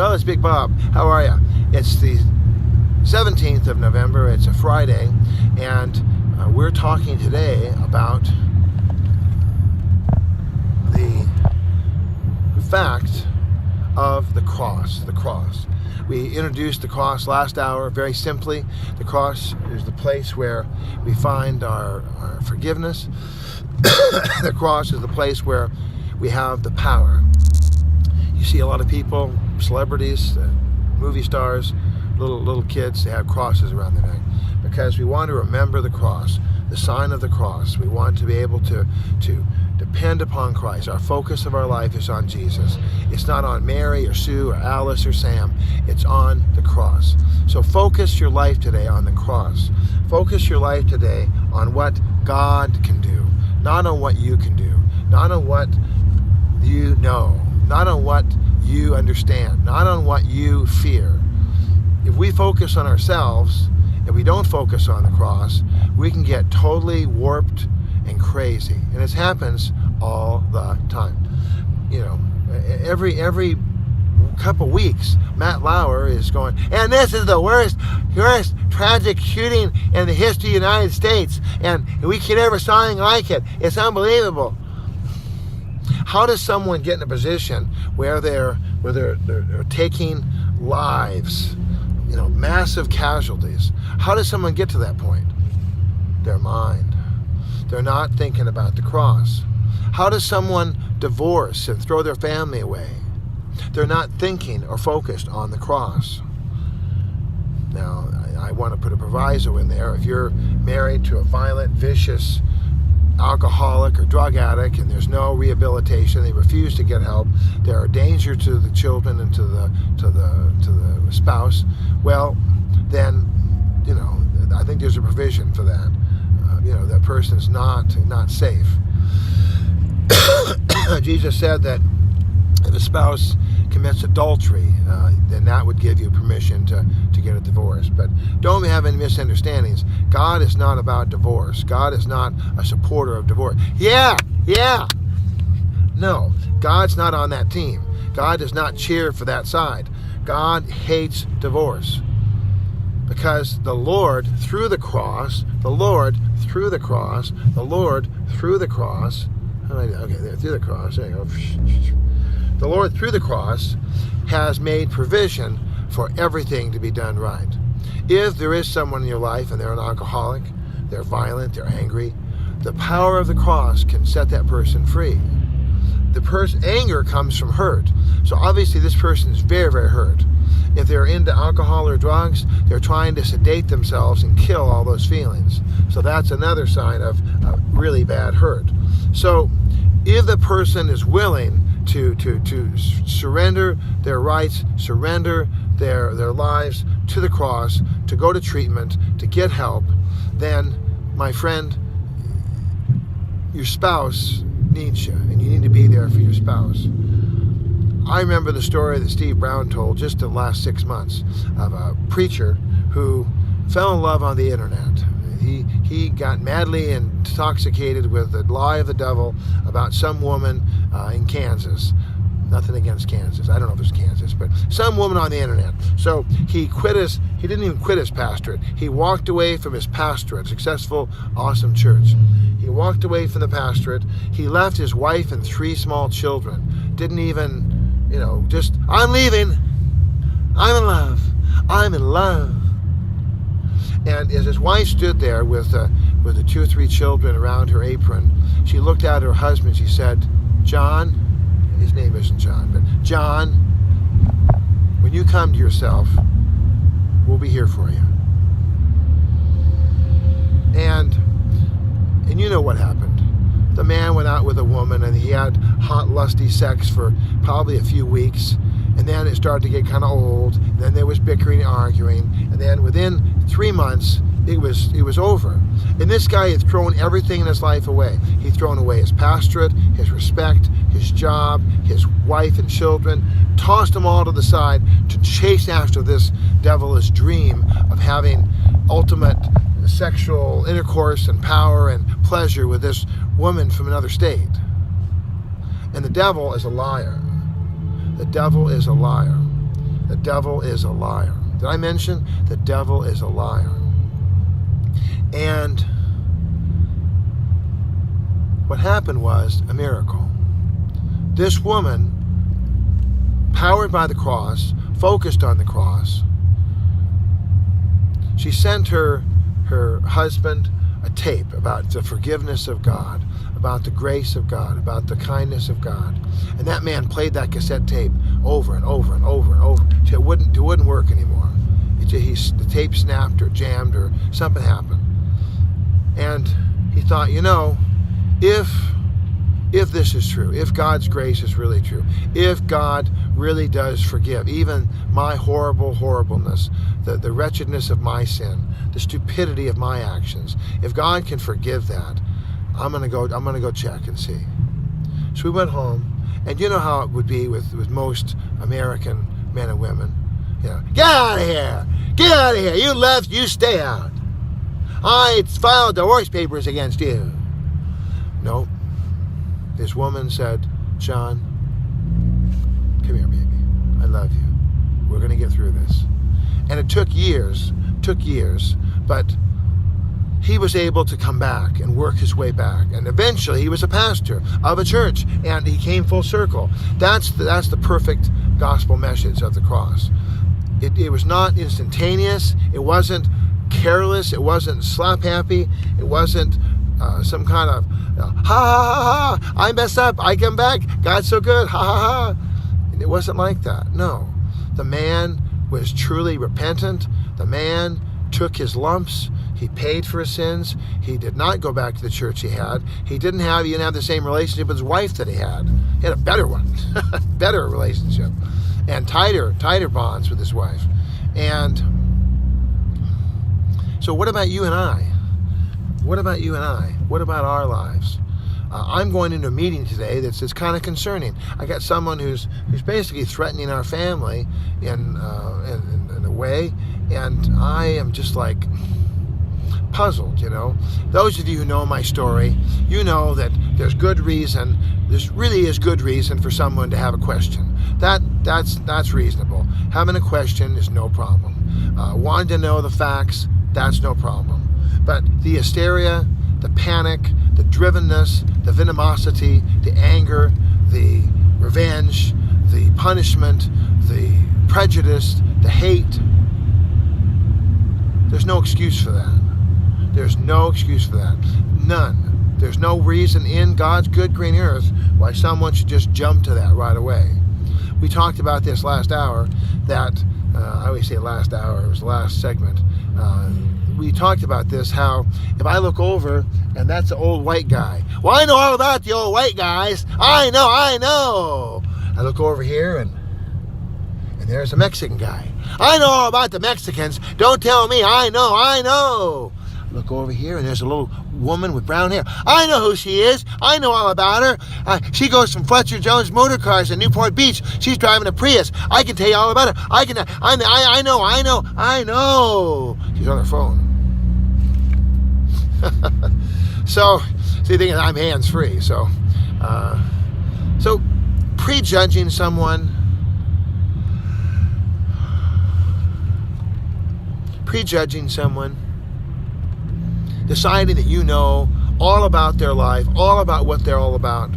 Well, it's Big Bob. How are you? It's the 17th of November. It's a Friday, and we're talking today about the fact of the cross. The cross. We introduced the cross last hour very simply. The cross is the place where we find our forgiveness. The cross is the place where we have the power. You see a lot of people, celebrities, movie stars, little kids, they have crosses around their neck because we want to remember the cross, the sign of the cross. We want to be able to depend upon Christ. Our focus of our life is on Jesus. It's not on Mary or Sue or Alice or Sam. It's on the cross. So focus your life today on the cross. Focus your life today on what God can do, not on what you can do, not on what you know, not on what you understand, not on what you fear. If we focus on ourselves and we don't focus on the cross, we can get totally warped and crazy. And it happens all the time. You know, every couple weeks, Matt Lauer is going, and this is the worst tragic shooting in the history of the United States, and we can never saw anything like it. It's unbelievable. How does someone get in a position where they're taking lives, you know, massive casualties? How does someone get to that point? Their mind. They're not thinking about the cross. How does someone divorce and throw their family away? They're not thinking or focused on the cross. Now, I want to put a proviso in there. If you're married to a violent, vicious alcoholic or drug addict and there's no rehabilitation, they refuse to get help, there are danger to the children and to the spouse, well, then, you know, I think there's a provision for that. You know, that person's not safe. Jesus said that if a spouse commits adultery, then that would give you permission to get a divorce. But don't have any misunderstandings. God is not about divorce. God is not a supporter of divorce. Yeah. No, God's not on that team. God does not cheer for that side. God hates divorce. Because the Lord, through the cross, the Lord, through the cross, the Lord, through the cross, okay, there, through the cross, there you go. The Lord, through the cross, has made provision for everything to be done right. If there is someone in your life and they're an alcoholic, they're violent, they're angry, the power of the cross can set that person free. Anger comes from hurt. So obviously this person is very, very hurt. If they're into alcohol or drugs, they're trying to sedate themselves and kill all those feelings. So that's another sign of really bad hurt. So if the person is willing to surrender their rights, surrender their lives to the cross, to go to treatment, to get help, then, my friend, your spouse needs you, and you need to be there for your spouse. I remember the story that Steve Brown told just in the last 6 months of a preacher who fell in love on the internet. He got madly intoxicated with the lie of the devil about some woman in Kansas. Nothing against Kansas. I don't know if it's Kansas, but some woman on the internet. So he didn't even quit his pastorate. He walked away from his pastorate, successful, awesome church. He walked away from the pastorate. He left his wife and 3 small children. Didn't even, just, I'm leaving. I'm in love. I'm in love. And as his wife stood there with the 2 or 3 children around her apron, she looked at her husband. She said, John, his name isn't John, but John, when you come to yourself, we'll be here for you. And you know what happened. The man went out with a woman and he had hot, lusty sex for probably a few weeks. And then it started to get kind of old. And then there was bickering and arguing. And then within 3 months, it was over. And this guy had thrown everything in his life away. He'd thrown away his pastorate, his respect, his job, his wife and children, tossed them all to the side to chase after this devilish dream of having ultimate sexual intercourse and power and pleasure with this woman from another state. And the devil is a liar. The devil is a liar. The devil is a liar. Did I mention the devil is a liar? And what happened was a miracle. This woman, powered by the cross, focused on the cross, she sent her husband a tape about the forgiveness of God, about the grace of God, about the kindness of God. And that man played that cassette tape over and over and over and over. It wouldn't work anymore. The tape snapped or jammed or something happened. And he thought, if this is true, if God's grace is really true, if God really does forgive even my horribleness, the wretchedness of my sin, the stupidity of my actions, if God can forgive that, I'm gonna go check and see. So we went home, and you know how it would be with most American men and women. Get out of here! Get out of here! You left, you stay out. I filed divorce papers against you. No. This woman said, John, come here, baby. I love you. We're going to get through this. And it took years, but he was able to come back and work his way back. And eventually he was a pastor of a church, and he came full circle. That's the perfect gospel message of the cross. It was not instantaneous. It wasn't careless. It wasn't slap happy. It wasn't some kind of ha ha ha ha, I messed up, I come back, God's so good, ha ha ha. It wasn't like that. No. The man was truly repentant. The man took his lumps. He paid for his sins. He did not go back to the church he had. He didn't even have the same relationship with his wife that he had. He had a better one, better relationship, and tighter bonds with his wife. And so what about you and I? What about you and I? What about our lives? I'm going into a meeting today that's kind of concerning. I got someone who's basically threatening our family in a way, and I am just like puzzled. Those of you who know my story, you know that there's good reason. There really is good reason for someone to have a question. That's reasonable. Having a question is no problem. Wanting to know the facts, that's no problem. But the hysteria, the panic, the drivenness, the venomosity, the anger, the revenge, the punishment, the prejudice, the hate, there's no excuse for that. There's no excuse for that. None. There's no reason in God's good green earth why someone should just jump to that right away. We talked about this last hour, that, I always say last hour, it was the last segment. We talked about this, how if I look over and that's the old white guy. Well, I know all about the old white guys. I know. I look over here and there's a Mexican guy. I know all about the Mexicans. Don't tell me. I know. Look over here and there's a little woman with brown hair. I know who she is. I know all about her. She goes from Fletcher Jones Motor Cars in Newport Beach. She's driving a Prius. I can tell you all about her. I know. She's on her phone. So, see, the thing is, I'm hands-free. So prejudging someone, deciding that you know all about their life, all about what they're all about.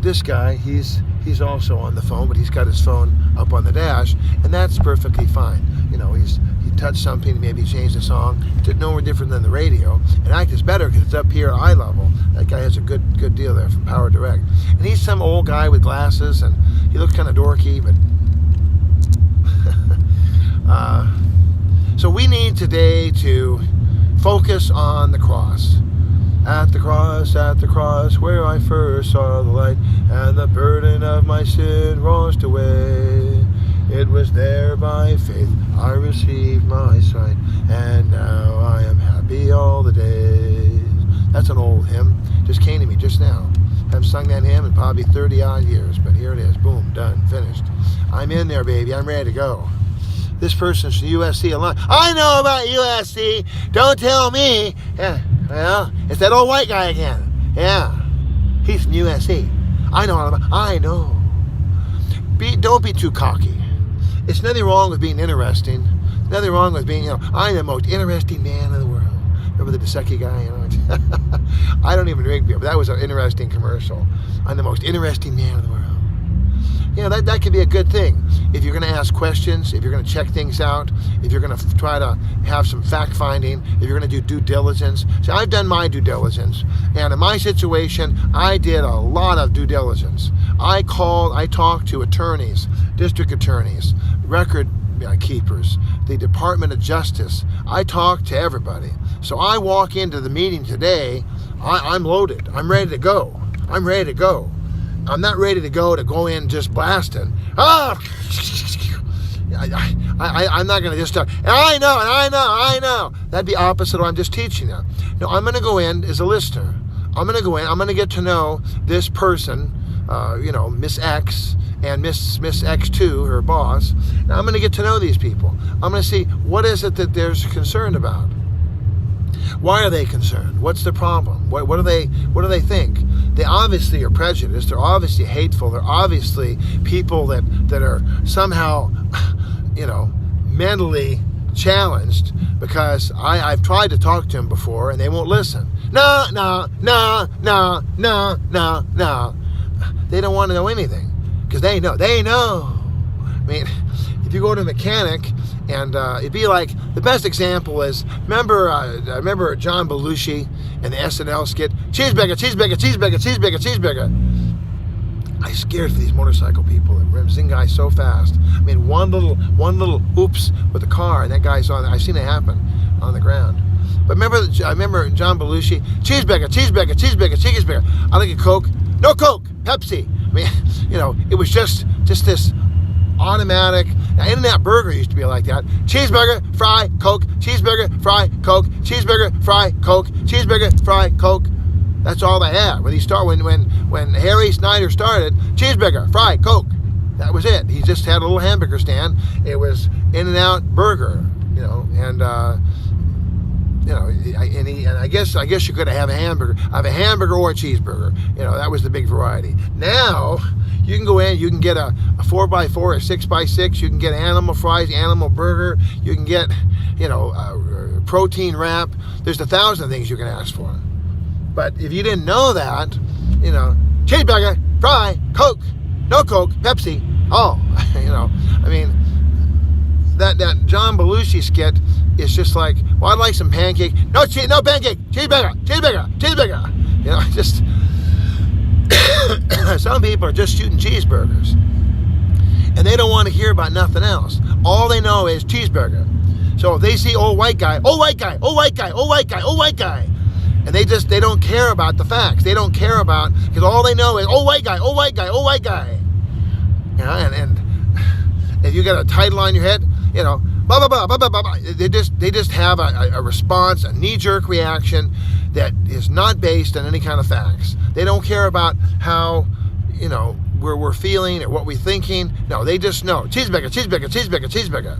This guy, he's also on the phone, but he's got his phone up on the dash, and that's perfectly fine. He touched something, maybe changed the song. It's no more different than the radio. And act is better because it's up here at eye level. That guy has a good deal there from Power Direct. And he's some old guy with glasses, and he looks kind of dorky, but so we need today to focus on the cross. At the cross, where I first saw the light, and the burden of my sin washed away. It was there by faith I received my sight, and now I am happy all the days. That's an old hymn. Just came to me just now. I haven't sung that hymn in probably 30-odd years, but here it is. Boom, done, finished. I'm in there, baby. I'm ready to go. This person's from USC alone. I know about USC. Don't tell me. Yeah, well, it's that old white guy again. Yeah, he's from USC. I know. Don't be too cocky. It's nothing wrong with being interesting. Nothing wrong with being, I'm the most interesting man in the world. Remember the Dosecki guy? I don't even drink beer, but that was an interesting commercial. I'm the most interesting man in the world. That could be a good thing. If you're going to ask questions, if you're going to check things out, if you're going to try to have some fact-finding, if you're going to do due diligence. See, I've done my due diligence, and in my situation, I did a lot of due diligence. I talked to attorneys, district attorneys, record keepers, the Department of Justice. I talked to everybody. So I walk into the meeting today, I'm loaded. I'm ready to go. I'm not ready to go in just blasting. I'm not going to just start. I know. That'd be opposite of what I'm just teaching you. No, I'm going to go in as a listener. I'm going to get to know this person, Miss X and Miss X2, her boss. Now I'm going to get to know these people. I'm going to see what is it that they're concerned about. Why are they concerned? What's the problem? What do they think? They obviously are prejudiced. They're obviously hateful. They're obviously people that are somehow, mentally challenged, because I've tried to talk to them before and they won't listen. No. They don't want to know anything because they know. I mean, if you go to a mechanic, and it'd be like, the best example is, remember John Belushi and the SNL skit, cheeseburger. I scared for these motorcycle people that zing guys so fast. I mean, one little oops with the car, and that guy's on. I've seen it happen on the ground. But I remember John Belushi, cheeseburger. I like a Coke. No Coke. Pepsi. I mean, it was just this automatic. Now, In-N-Out Burger used to be like that. Cheeseburger, fry, Coke. Cheeseburger, fry, Coke. Cheeseburger, fry, Coke. Cheeseburger, fry, Coke. That's all they had. When Harry Snyder started, cheeseburger, fry, Coke. That was it. He just had a little hamburger stand. It was In-N-Out Burger, and I guess you could have a hamburger. I have a hamburger or a cheeseburger. That was the big variety. Now you can go in, you can get a 4x4 or 6x6. You can get animal fries, animal burger. You can get, a protein wrap. There's 1,000 things you can ask for. But if you didn't know that, cheeseburger, fry, Coke, no Coke, Pepsi. Oh, I mean, that John Belushi skit is just like, well, I'd like some pancake. No pancake, cheeseburger. Just some people are just shooting cheeseburgers, and they don't want to hear about nothing else. All they know is cheeseburger. So if they see old white guy, and they don't care about the facts. They don't care about, because all they know is old white guy. And if you got a title on your head, blah blah blah blah blah blah. They just have a response, a knee-jerk reaction that is not based on any kind of facts. They don't care about how we're feeling or what we're thinking. No, they just know cheeseburger.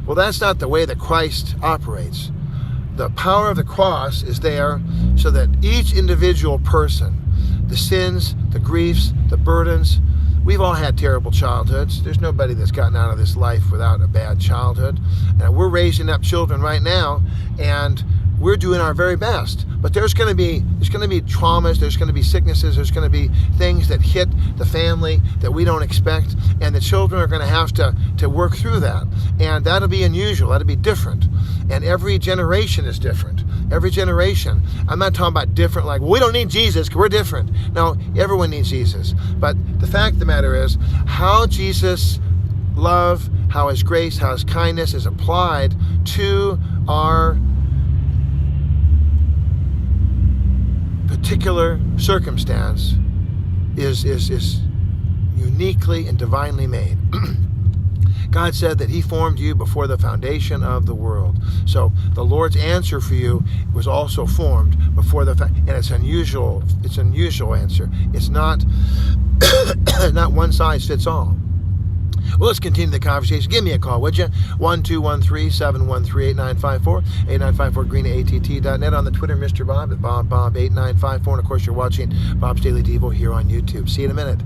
Well, that's not the way that Christ operates. The power of the cross is there so that each individual person, the sins, the griefs, the burdens, we've all had terrible childhoods. There's nobody that's gotten out of this life without a bad childhood. And we're raising up children right now, and we're doing our very best. But there's going to be traumas, there's going to be sicknesses, there's going to be things that hit the family that we don't expect, and the children are going to have to work through that. And that'll be unusual, that'll be different. And every generation is different. Every generation. I'm not talking about different like, well, we don't need Jesus because we're different. No, everyone needs Jesus. But the fact of the matter is, how Jesus' love, how his grace, how his kindness is applied to our particular circumstance is uniquely and divinely made. God said that he formed you before the foundation of the world. So the Lord's answer for you was also formed before and it's unusual. It's an unusual answer. It's not not one size fits all. Well, let's continue the conversation. Give me a call, would you? 1-213-713-8954, 8954greenatt.net, on the Twitter, Mr. Bob, at BobBob8954, and of course you're watching Bob's Daily Devo here on YouTube. See you in a minute.